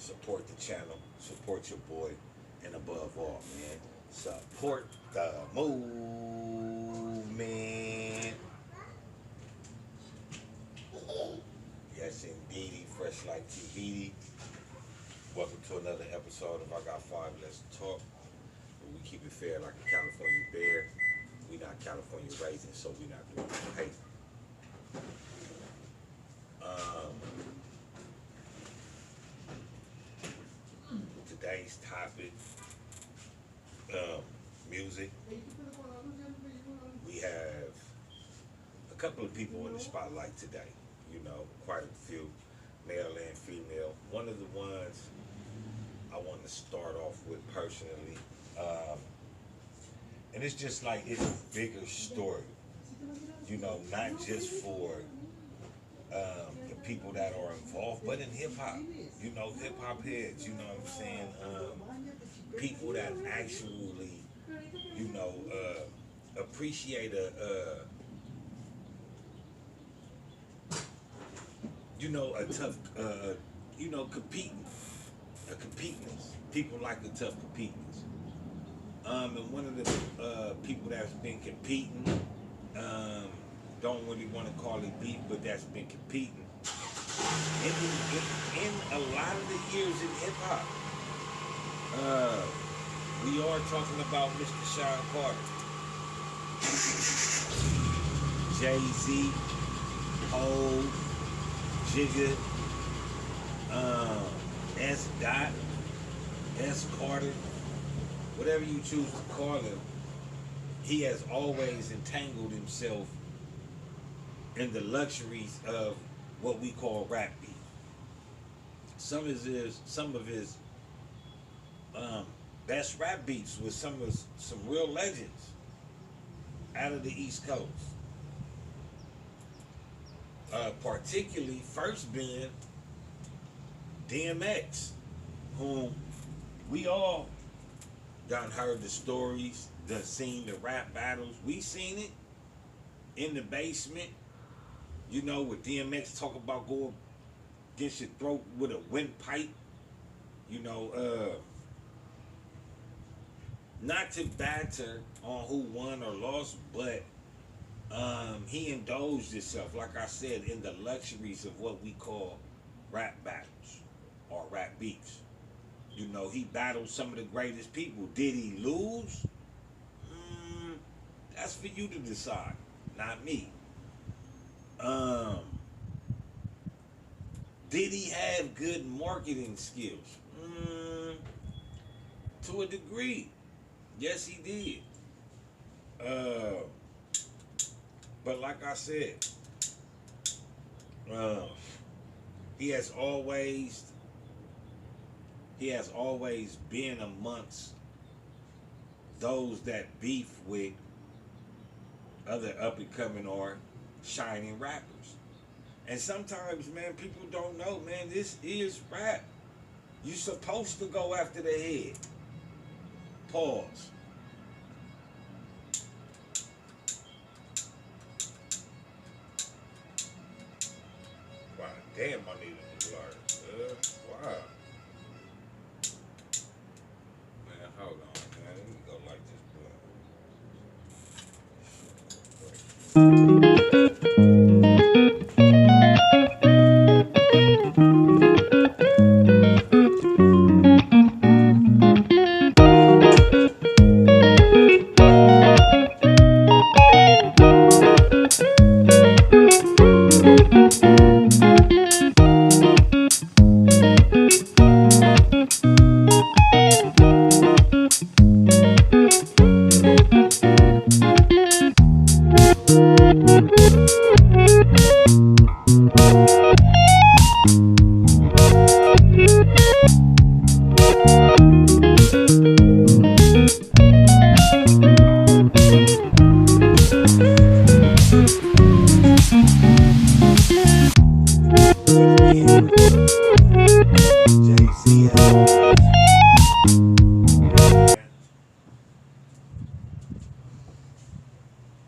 support the channel, support your boy, and above all, man, support the movement. Yes, indeedy, fresh like TBD. Welcome to another episode of I Got Five, Let's Talk. Where we keep it fair like a California bear. We not California raisin, so we not doing no hate. Today's topic, music. We have a couple of people in the spotlight today. You know, quite a few, male and female. One of the ones I want to start off with personally, and it's just like it's a bigger story. You know, not just for the people that are involved, but in hip hop. You know, hip hop heads. You know what I'm saying? People that actually, you know, appreciate a tough, competence. People like a tough competence. And one of the people that's been competing, don't really want to call it beef, but that's been competing in a lot of the years in hip hop. We are talking about Mr. Sean Carter, Jay-Z, Hov, Jigga, S. Dot, S. Carter, whatever you choose to call him. He has always entangled himself in the luxuries of what we call rap beat. Some of his best rap beats with some real legends out of the East Coast. Particularly first being DMX, whom we all done heard the stories, done seen the rap battles. We seen it in the basement, you know, with DMX talk about going against your throat with a windpipe. You know, not to batter on who won or lost, but he indulged himself, like I said, in the luxuries of what we call rap battles or rap beats. You know, he battled some of the greatest people. Did he lose? That's for you to decide, not me. Did he have good marketing skills? To a degree. Yes, he did. But like I said, he has always been amongst those that beef with other up and coming or shining rappers. And sometimes, man, people don't know, man, this is rap. You're supposed to go after the head. Pause. Wow, damn, I need a new large. Wow. Man, hold on, man. Let me go like this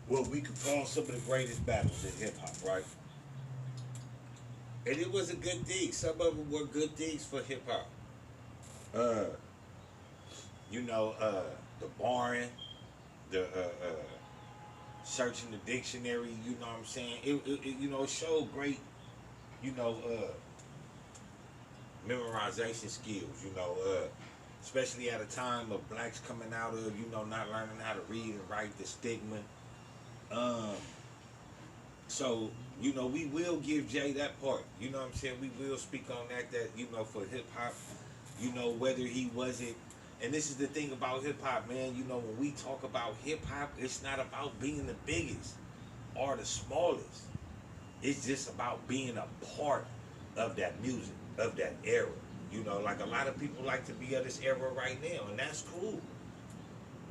what we could call some of the greatest battles in hip hop, right? And it was a good thing. Some of them were good things for hip hop. Uh, the barring, the searching the dictionary. You know what I'm saying? It showed great, you know, memorization skills. Especially at a time of blacks coming out of, not learning how to read and write, the stigma. Um, so, we will give Jay that part. You know what I'm saying? We will speak on that, for hip hop, whether he wasn't. And this is the thing about hip hop, man. When we talk about hip hop, it's not about being the biggest or the smallest. It's just about being a part of that music, of that era. Like a lot of people like to be of this era right now, and that's cool.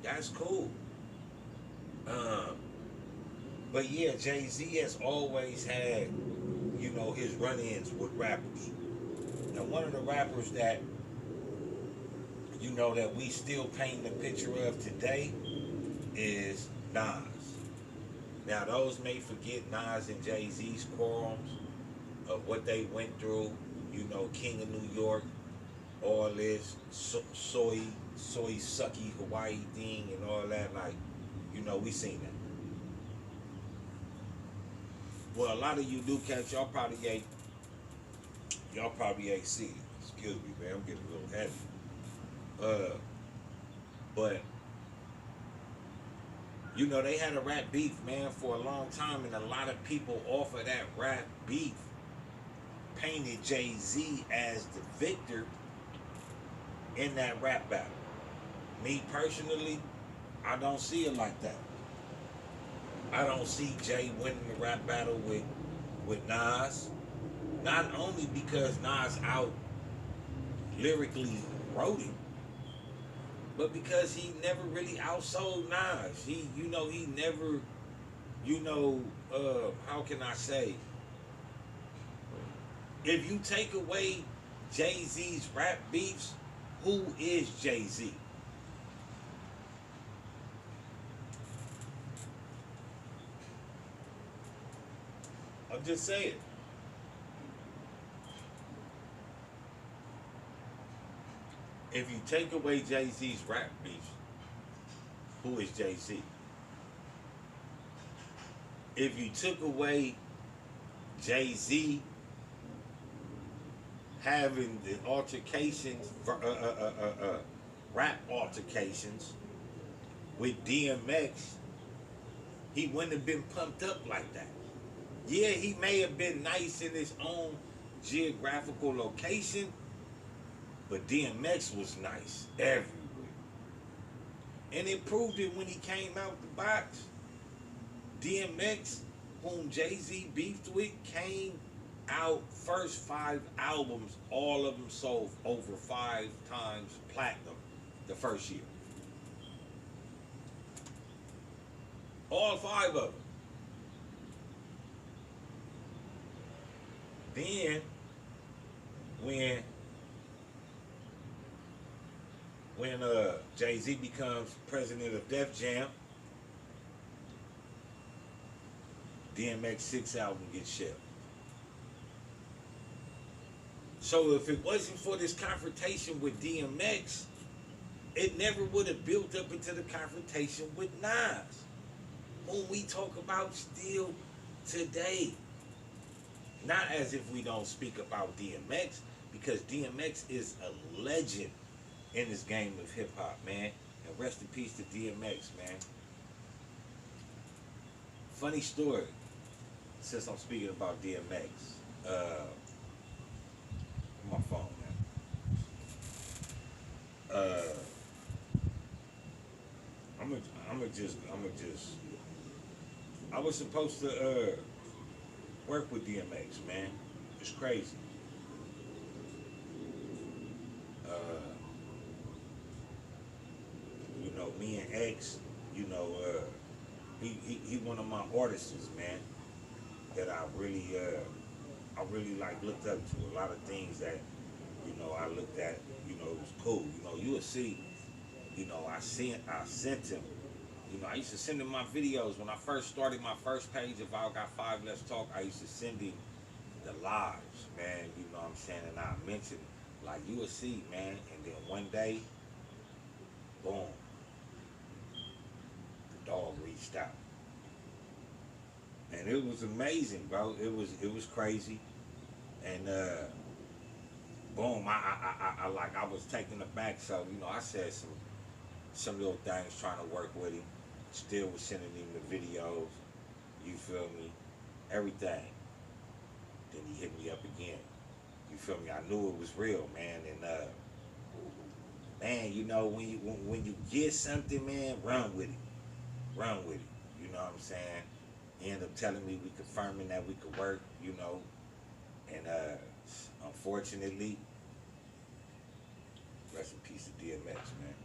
That's cool. Um, but yeah, Jay-Z has always had, his run-ins with rappers. Now, one of the rappers that, that we still paint the picture of today is Nas. Now, those may forget Nas and Jay-Z's quarrels of what they went through, King of New York, all this soy sucky Hawaii thing and all that. Like, we seen that. Well, a lot of you do catch, y'all probably ain't see it. Excuse me, man, I'm getting a little heavy. But they had a rap beef, man, for a long time, and a lot of people off of that rap beef painted Jay-Z as the victor in that rap battle. Me personally, I don't see it like that. I don't see Jay winning the rap battle with Nas. Not only because Nas out lyrically wrote it, but because he never really outsold Nas. He never, how can I say? If you take away Jay-Z's rap beefs, who is Jay-Z? I'm just saying. If you take away Jay-Z's rap beefs, who is Jay-Z? If you took away Jay-Z having the altercations, rap altercations with DMX, he wouldn't have been pumped up like that. Yeah, he may have been nice in his own geographical location, but DMX was nice everywhere. And it proved it when he came out the box. DMX, whom Jay-Z beefed with, came out first 5 albums, all of them sold over 5 times platinum the first year. All 5 of them. Then, when Jay-Z becomes president of Def Jam, DMX 6 album gets shelved. So if it wasn't for this confrontation with DMX, it never would have built up into the confrontation with Nas, whom we talk about still today. Not as if we don't speak about DMX, because DMX is a legend in this game of hip hop, man. And rest in peace to DMX, man. Funny story, since I'm speaking about DMX. My phone, man. I was supposed to work with DMX, man. It's crazy. Me and X, he one of my artists, man, that I really like looked up to. A lot of things that, I looked at, it was cool. You would see, I sent him, I used to send him my videos. When I first started my first page of I Got 5 Let's Talk, I used to send him the lives, man, you know what I'm saying? And I mentioned Like you will see, man. And then one day, boom, the dog reached out, and it was amazing, bro. It was crazy, and boom, I like I was taken aback. So I said some little things trying to work with him. Still was sending him the videos. You feel me? Everything. Then he hit me up again. You feel me? I knew it was real, man. And man, when you get something, man, run with it. Run with it. You know what I'm saying? He ended up telling me we confirming that we could work, and unfortunately, rest in peace to DMX, man.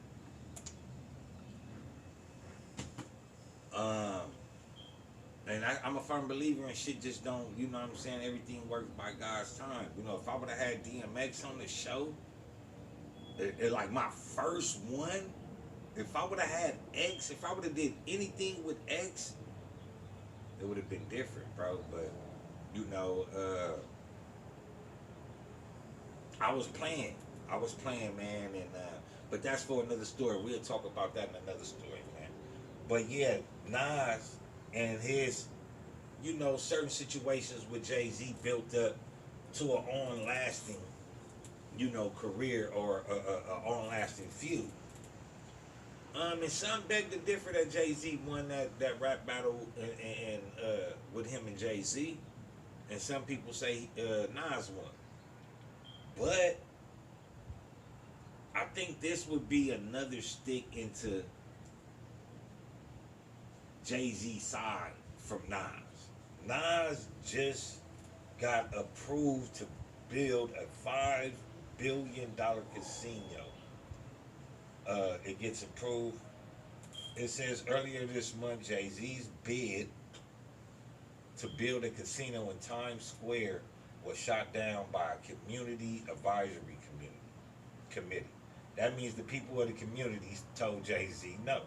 And I'm a firm believer in shit just don't, you know what I'm saying? Everything works by God's time. If I would have had DMX on the show, like my first one, if I would have had X, if I would have did anything with X, it would have been different, bro. But, I was playing, man. And but that's for another story. We'll talk about that in another story, man. But yeah, Nas and his, certain situations with Jay-Z built up to an on-lasting, career or a on-lasting feud. And some beg to differ that Jay-Z won that rap battle and with him and Jay-Z, and some people say Nas won. But I think this would be another stick into Jay-Z's side from Nas. Nas just got approved to build a $5 billion casino. It gets approved. It says earlier this month, Jay-Z's bid to build a casino in Times Square was shot down by a community advisory committee. That means the people of the community told Jay-Z no.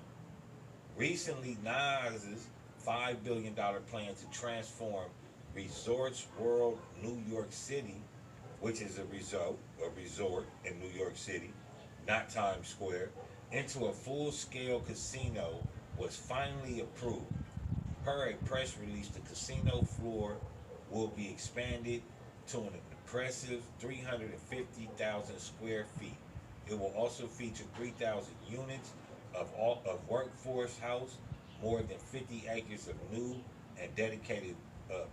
Recently, Nas's $5 billion plan to transform Resorts World New York City, which is a resort in New York City, not Times Square, into a full-scale casino was finally approved. Per a press release, the casino floor will be expanded to an impressive 350,000 square feet. It will also feature 3,000 units of workforce house, more than 50 acres of new and dedicated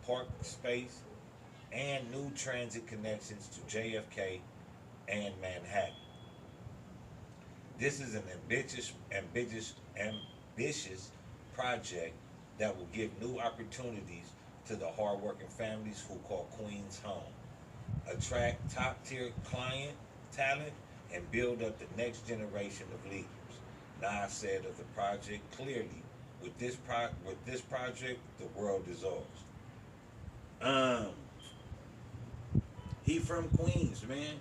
park space, and new transit connections to JFK and Manhattan. This is an ambitious project that will give new opportunities to the hardworking families who call Queens home, attract top-tier client talent, and build up the next generation of leaders. Nas said of the project clearly, with this project, the world dissolves. He from Queens, man.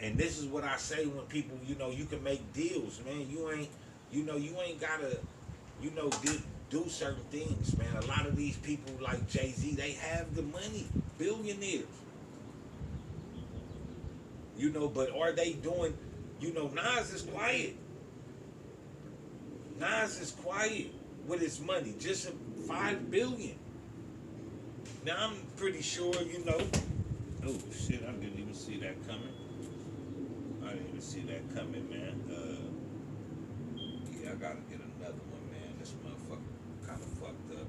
And this is what I say when people, you can make deals, man. You ain't gotta, do certain things, man. A lot of these people like Jay-Z, they have the money, billionaires. But are they doing, Nas is quiet. Nas is quiet with his money, just $5 billion. Now I'm pretty sure, oh shit, I didn't even see that coming. I didn't even see that coming, man. Yeah, I gotta get another one, man. This motherfucker kind of fucked up.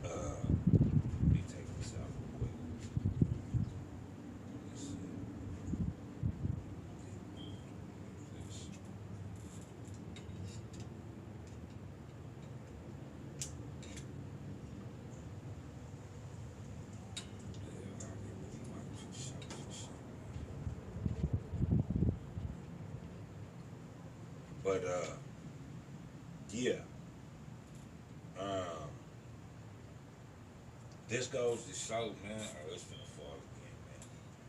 Let me take this out real quick. Let me see. This. But yeah. This goes to show, man. Oh, it's gonna fall again, man.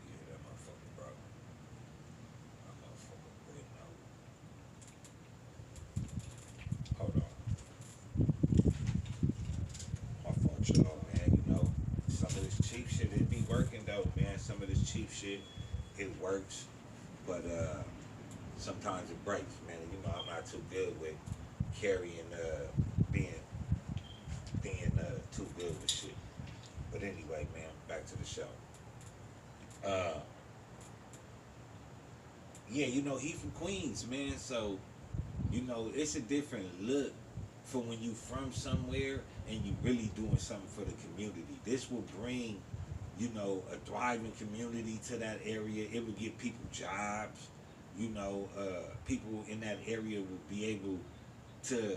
Yeah, that motherfucker, bro. That motherfucker went out. Hold on. My phone shut off, man. Some of this cheap shit, it be working though, man. Some of this cheap shit. It works, but sometimes it breaks, man. And you know I'm not too good with carrying, being too good with shit. But anyway, man, back to the show. Uh, yeah, you know he from Queens, man. So you know it's a different look for when you from somewhere and you really doing something for the community. This will bring, you know, a thriving community to that area. It will give people jobs. You know, people in that area will be able to,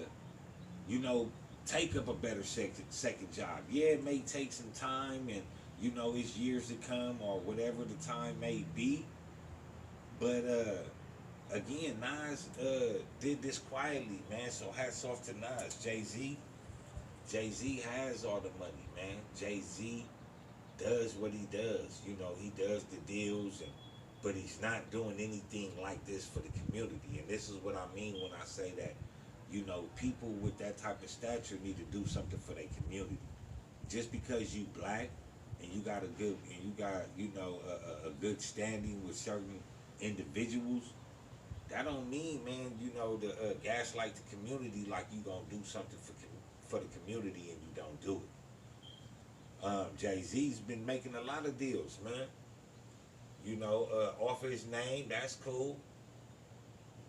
you know, take up a better second job. Yeah, it may take some time, and you know it's years to come or whatever the time may be. But again, Nas did this quietly, man. So hats off to Nas. Jay Z has all the money, man. Jay Z does what he does. You know, he does the deals, and but he's not doing anything like this for the community. And this is what I mean when I say that, you know, people with that type of stature need to do something for their community. Just because you black and you got a good and you got, you know, a good standing with certain individuals, that don't mean, man, you know, to gaslight the community like you gonna do something for the community and you don't do it. Jay Z's been making a lot of deals, man. You know, off of his name, that's cool.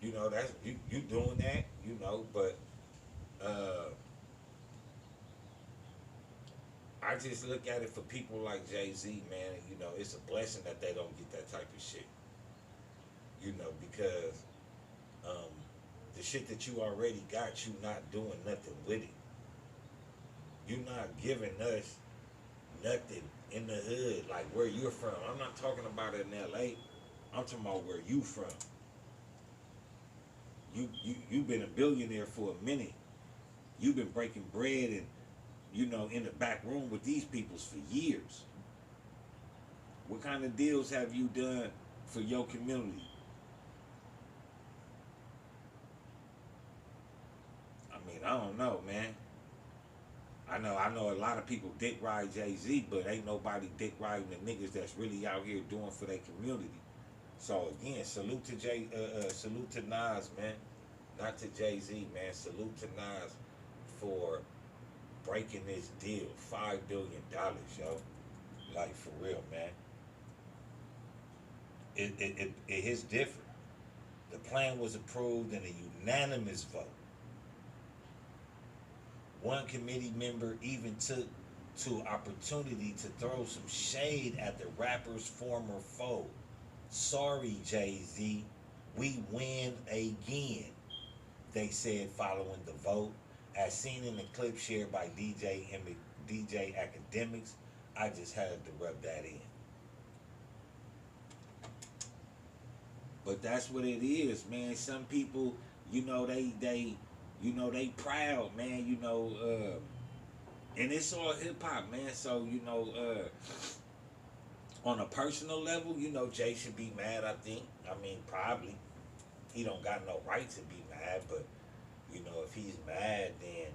You know, that's you doing that, you know, but I just look at it for people like Jay Z, man. You know, it's a blessing that they don't get that type of shit. You know, because um, the shit that you already got, you not doing nothing with it. You're not giving us nothing in the hood, like where you're from. I'm not talking about it in LA. I'm talking about where you from. You've been a billionaire for a minute. You've been breaking bread and, you know, in the back room with these peoples for years. What kind of deals have you done for your community? I mean, I don't know, man. I know a lot of people dick ride Jay Z, but ain't nobody dick riding the niggas that's really out here doing for their community. So again, salute to Nas, man. Not to Jay Z, man. Salute to Nas for breaking this deal, $5 billion, yo. Like for real, man. It is different. The plan was approved in a unanimous vote. One committee member even took to opportunity to throw some shade at the rapper's former foe. Sorry, Jay-Z, we win again, they said following the vote. As seen in the clip shared by DJ Academics, I just had to rub that in. But that's what it is, man. Some people, you know, they you know, they proud, man, you know, and it's all hip hop, man. So, you know, on a personal level, you know, Jay should be mad, I think. I mean, probably. He don't got no right to be mad, but, you know, if he's mad, then,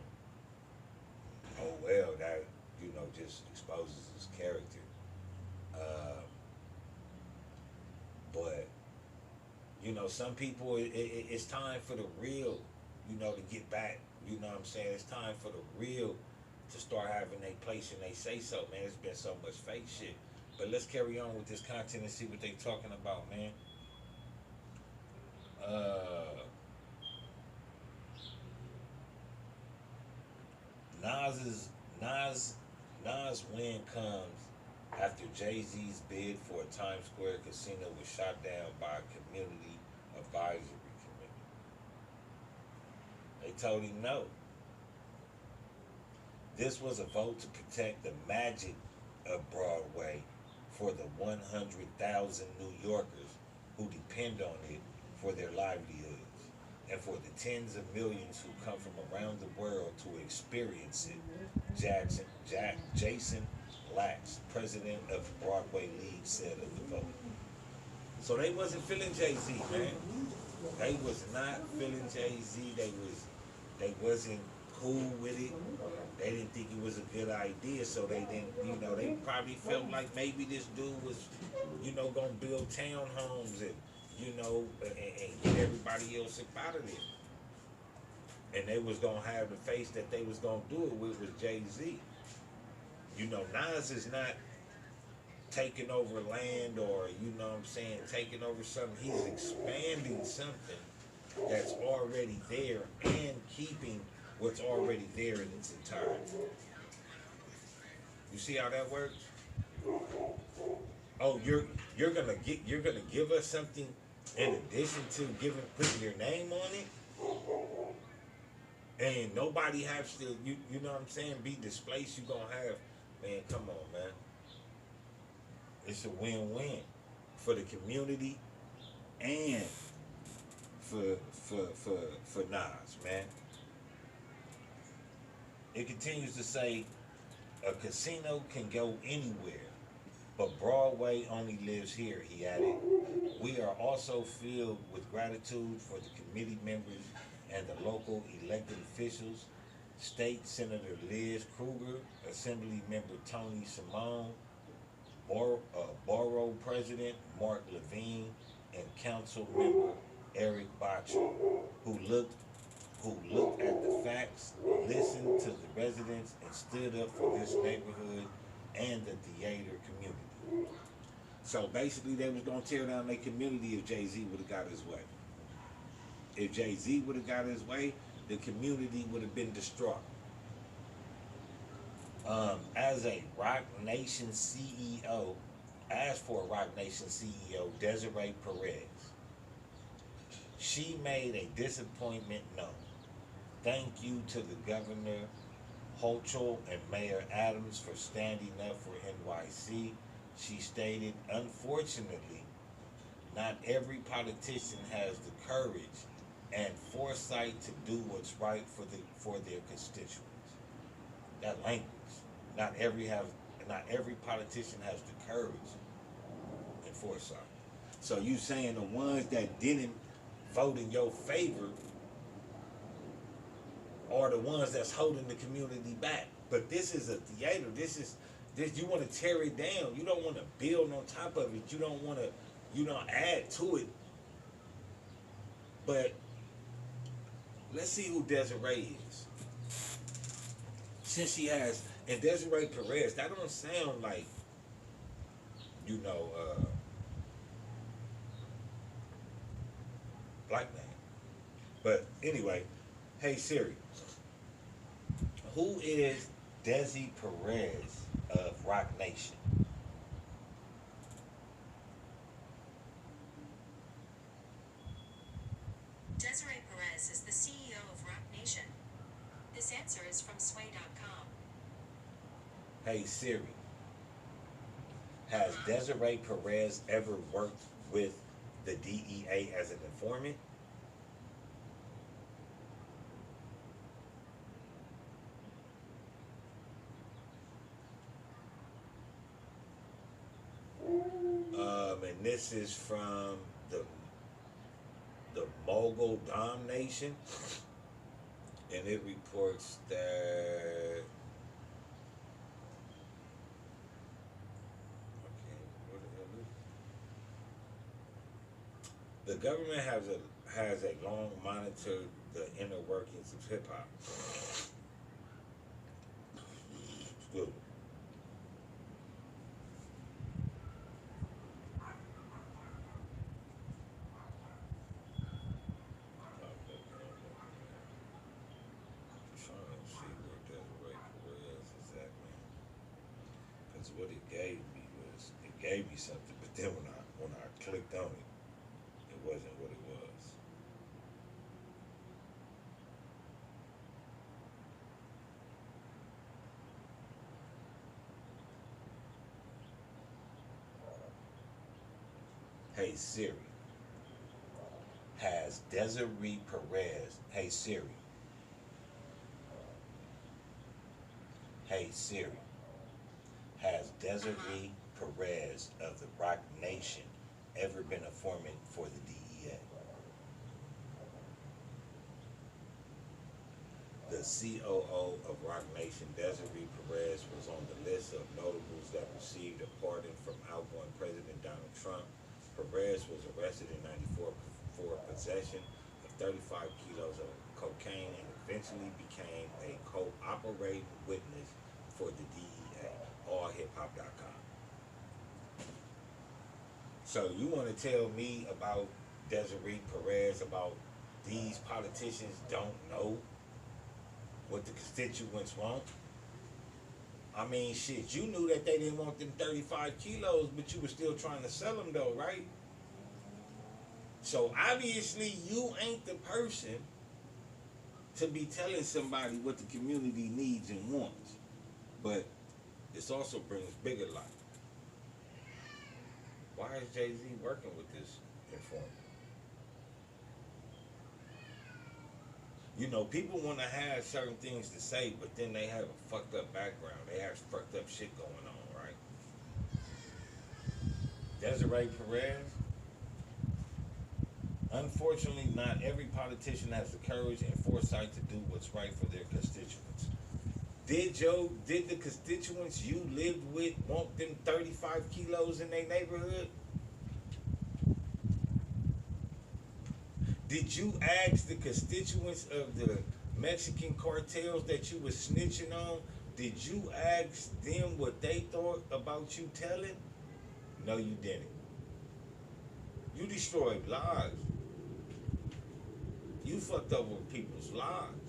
oh well, that, you know, just exposes his character. But, you know, some people, it's time for the real, you know, to get back. You know what I'm saying? It's time for the real to start having their place and they say so, man. It's been so much fake shit. But let's carry on with this content and see what they talking about, man. Nas win comes after Jay-Z's bid for a Times Square casino was shot down by a community advisory committee. They told him no. This was a vote to protect the magic of Broadway for the 100,000 New Yorkers who depend on it for their livelihoods, and for the tens of millions who come from around the world to experience it, Jason Lax, president of Broadway League, said of the vote. So they wasn't feeling Jay-Z, man. They was not feeling Jay-Z. They wasn't cool with it. They didn't think it was a good idea, so they didn't, they probably felt like maybe this dude was, gonna build townhomes and, and get everybody else up out of there. And they was gonna have the face that they was gonna do it with was Jay-Z. Nas is not taking over land or, taking over something. He's expanding something that's already there and keeping what's already there in its entirety. You see how that works? Oh, you're gonna give us something in addition to putting your name on it, and nobody has to you know what I'm saying, be displaced. You gonna have, man, come on, man. It's a win-win for the community and for Nas, man. It continues to say a casino can go anywhere, but Broadway only lives here, he added. We are also filled with gratitude for the committee members and the local elected officials, State Senator Liz Kruger, Assembly Member Tony Simone, Borough President Mark Levine, and Council Member Eric Botcher, who looked at the facts, listened to the residents, and stood up for this neighborhood and the theater community. So basically, they was gonna tear down their community if Jay-Z would have got his way. If Jay-Z would have got his way, the community would have been distraught. As a Rock Nation CEO, Desiree Perez, she made a disappointment known. Thank you to the Governor Hochul and Mayor Adams for standing up for NYC. She stated, unfortunately, not every politician has the courage and foresight to do what's right for their constituents. That language. Not every politician has the courage and foresight. So you saying the ones that didn't vote in your favor are the ones that's holding the community back. But this is a theater. This you want to tear it down. You don't want to build on top of it. You don't want to, add to it. But let's see who Desiree is. Since she has, and Desiree Perez, that don't sound like, black man. But anyway, hey Siri, who is Desi Perez of Rock Nation? Desiree Perez is the CEO of Rock Nation. This answer is from sway.com. Hey Siri, has Desiree Perez ever worked with the DEA as an informant? And this is from the Mogul Dom Nation, and it reports that the government has a long monitored the inner workings of hip hop. Excuse me. What it gave me something, but then when I clicked on it, it wasn't what it was. Hey Siri, has Desiree Perez, hey Siri, has Desiree Perez of the Rock Nation ever been a foreman for the DEA? The the COO of Rock Nation, Desiree Perez, was on the list of notables that received a pardon from outgoing President Donald Trump. Perez was arrested in '94 for possession of 35 kilos of cocaine and eventually became a cooperating witness for the DEA. AllHipHop.com. So you want to tell me about Desiree Perez, about these politicians don't know what the constituents want? I mean, shit, you knew that they didn't want them 35 kilos, but you were still trying to sell them though, right? So obviously you ain't the person to be telling somebody what the community needs and wants. But this also brings bigger life. Why is Jay-Z working with this informant? You know, people want to have certain things to say, but then they have a fucked up background. They have fucked up shit going on, right? Desiree Perez. Unfortunately, not every politician has the courage and foresight to do what's right for their constituents. Did the constituents you lived with want them 35 kilos in their neighborhood? Did you ask the constituents of the Mexican cartels that you were snitching on? Did you ask them what they thought about you telling? No, you didn't. You destroyed lives. You fucked over people's lives.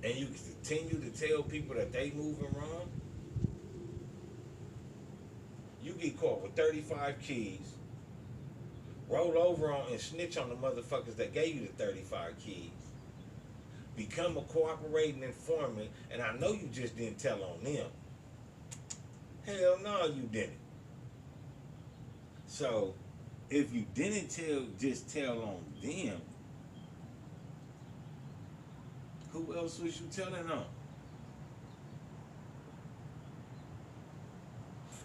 And you continue to tell people that they moving wrong? You get caught with 35 keys, roll over on and snitch on the motherfuckers that gave you the 35 keys, become a cooperating informant, and I know you just didn't tell on them. Hell no, you didn't. So, if you didn't just tell on them, who else was you telling on?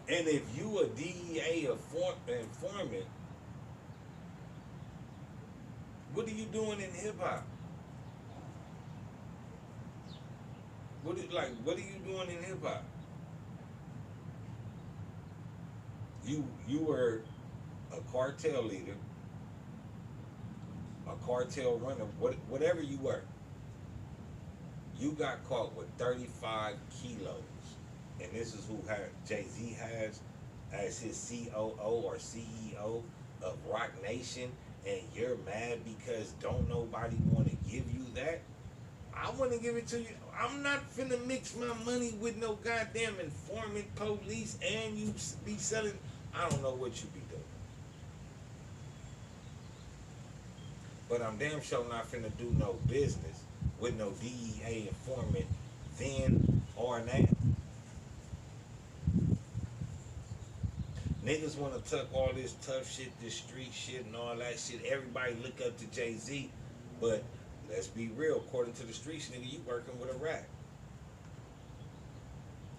And if you a DEA informant, what are you doing in hip hop? What are you doing in hip hop? You were a cartel leader, a cartel runner, whatever you were. You got caught with 35 kilos. And this is who Jay-Z has as his COO or CEO of Rock Nation, and you're mad because don't nobody want to give you that? I want to give it to you. I'm not finna mix my money with no goddamn informant police and you be selling. I don't know what you be doing. But I'm damn sure not finna do no business with no DEA informant then or now. Niggas want to tuck all this tough shit, this street shit and all that shit. Everybody look up to Jay-Z, but let's be real. According to the streets, nigga, you working with a rat.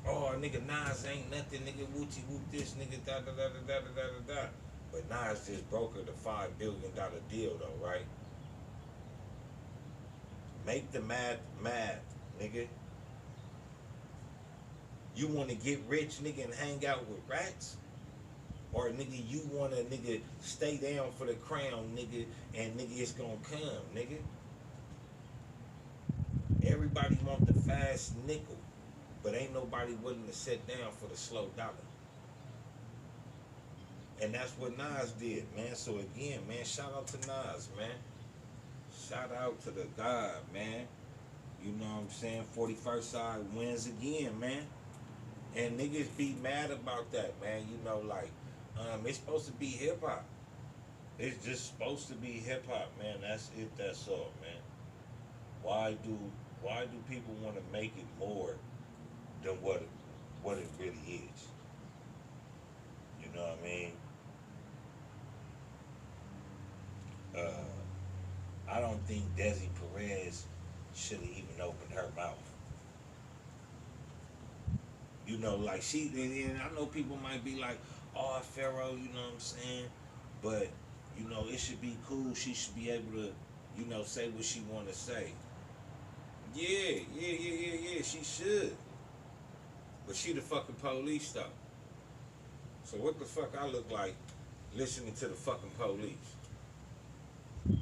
Oh, nigga, Nas ain't nothing, nigga, woochie whoop this, nigga, da da da da da da da da. But Nas just brokered a $5 billion deal, though, right? Make the math, nigga. You want to get rich, nigga, and hang out with rats? Or, nigga, you want to, nigga, stay down for the crown, nigga, and, nigga, it's going to come, nigga? Everybody want the fast nickel, but ain't nobody willing to sit down for the slow dollar. And that's what Nas did, man. So, again, man, shout out to Nas, man. Shout out to the God, man. You know what I'm saying? 41st side wins again, man. And niggas be mad about that, man. You know, like, it's supposed to be hip hop. It's just supposed to be hip hop, man. That's it. That's all, man. Why do people want to make it more than what it really is? You know what I mean? I don't think Desi Perez should have even opened her mouth. You know, like and I know people might be like, oh, Pharaoh, you know what I'm saying? But, you know, it should be cool. She should be able to, you know, say what she want to say. Yeah. She should. But she the fucking police though. So what the fuck I look like listening to the fucking police?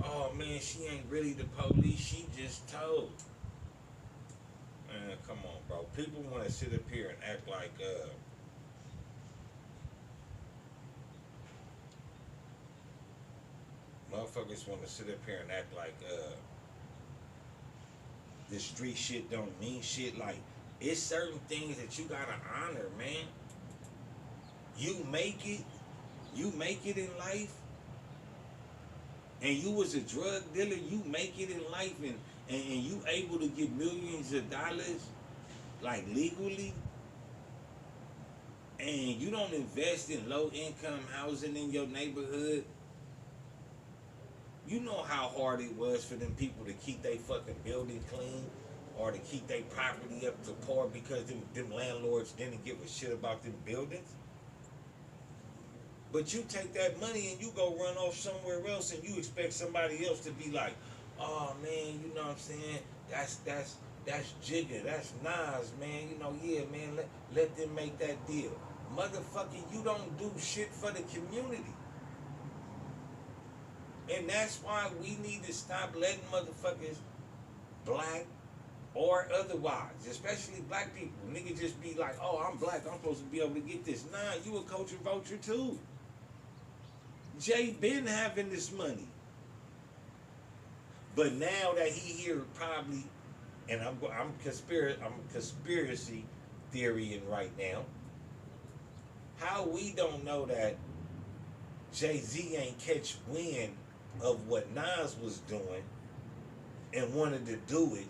Oh man, she ain't really the police. She just told. Man, come on, bro. People want to sit up here and act like motherfuckers want to sit up here and act like this street shit don't mean shit. Like, it's certain things that you gotta honor, man. You make it in life, and you was a drug dealer, you make it in life, and you able to get millions of dollars, like legally, and you don't invest in low income housing in your neighborhood. You know how hard it was for them people to keep their fucking building clean or to keep their property up to par because them landlords didn't give a shit about them buildings. But you take that money and you go run off somewhere else and you expect somebody else to be like, oh man, you know what I'm saying? That's Jigga, that's Nas, man. You know, yeah, man, let them make that deal. Motherfucker, you don't do shit for the community. And that's why we need to stop letting motherfuckers, black or otherwise, especially black people, niggas just be like, oh, I'm black, I'm supposed to be able to get this. Nah, you a culture vulture too. Jay been having this money. But now that he here probably, and I'm conspiracy theorying right now, how we don't know that Jay-Z ain't catch wind of what Nas was doing and wanted to do it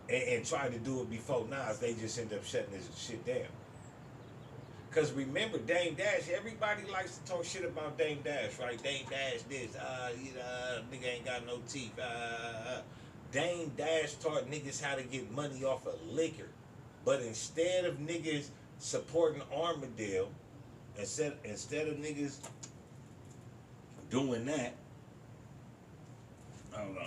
and tried to do it before Nas, they just end up shutting this shit down. Because remember, Dame Dash, everybody likes to talk shit about Dame Dash, right? Dame Dash this, nigga ain't got no teeth. Dame Dash taught niggas how to get money off of liquor. But instead of niggas supporting Armadale, instead of niggas doing that, hold on.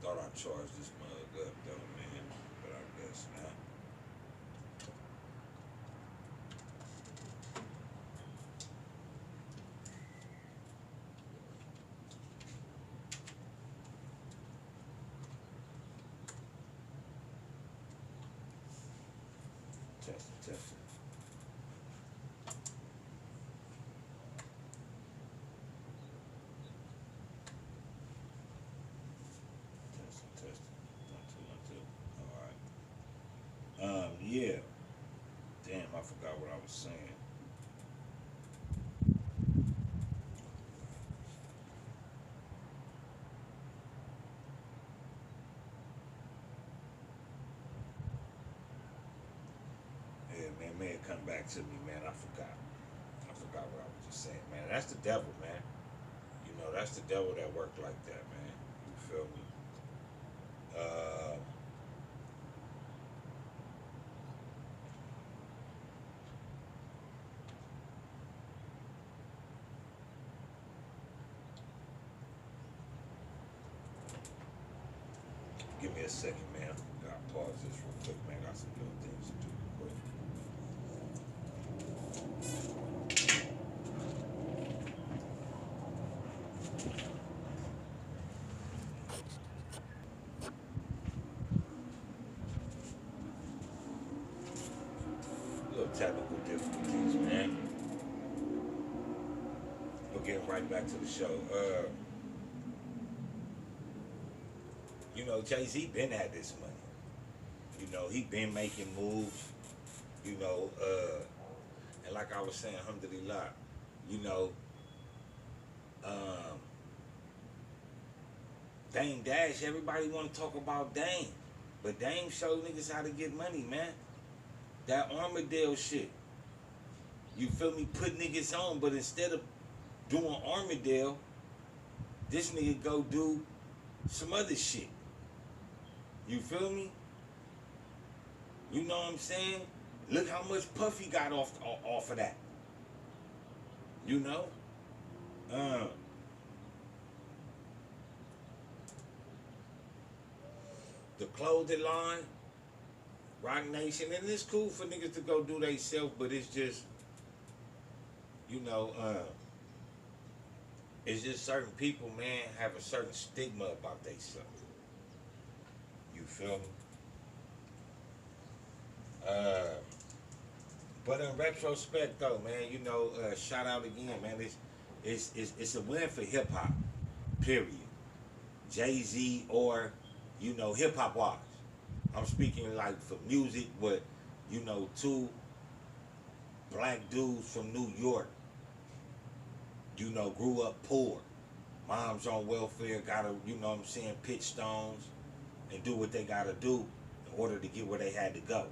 Thought I charged this mug up though, man, but I guess not. Testing. Yeah. Damn, I forgot what I was saying. Yeah, man, may it come back to me, man. I forgot what I was just saying, man. That's the devil, man. You know, that's the devil that worked like that, man. You feel me? Give me a second, man. Gotta pause this real quick, man. Got some little things to do real quick. Little technical difficulties, man. We're getting right back to the show. You know, Jay-Z been had this money. You know, he been making moves. You know, and like I was saying, alhamdulillah, you know, Dame Dash, everybody want to talk about Dame. But Dame showed niggas how to get money, man. That Armadale shit. You feel me? Put niggas on, but instead of doing Armadale, this nigga go do some other shit. You feel me? You know what I'm saying? Look how much Puffy got off of that. You know, uh, the clothing line, Rock Nation, and it's cool for niggas to go do they self, but it's just, you know, it's just certain people, man, have a certain stigma about they self. You feel me? Uh, but in retrospect, though, man, you know, shout out again, man. It's a win for hip hop. Period. Jay Z or, you know, hip hop wise. I'm speaking like for music, but you know, two black dudes from New York, you know, grew up poor. Mom's on welfare, gotta, you know what I'm saying, pitch stones and do what they gotta do in order to get where they had to go.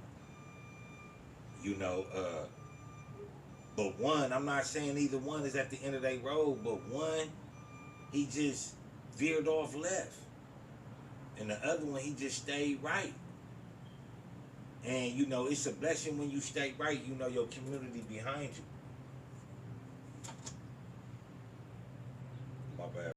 You know, but one, I'm not saying either one is at the end of their road, but one, he just veered off left. And the other one, he just stayed right. And you know, it's a blessing when you stay right, you know, your community behind you.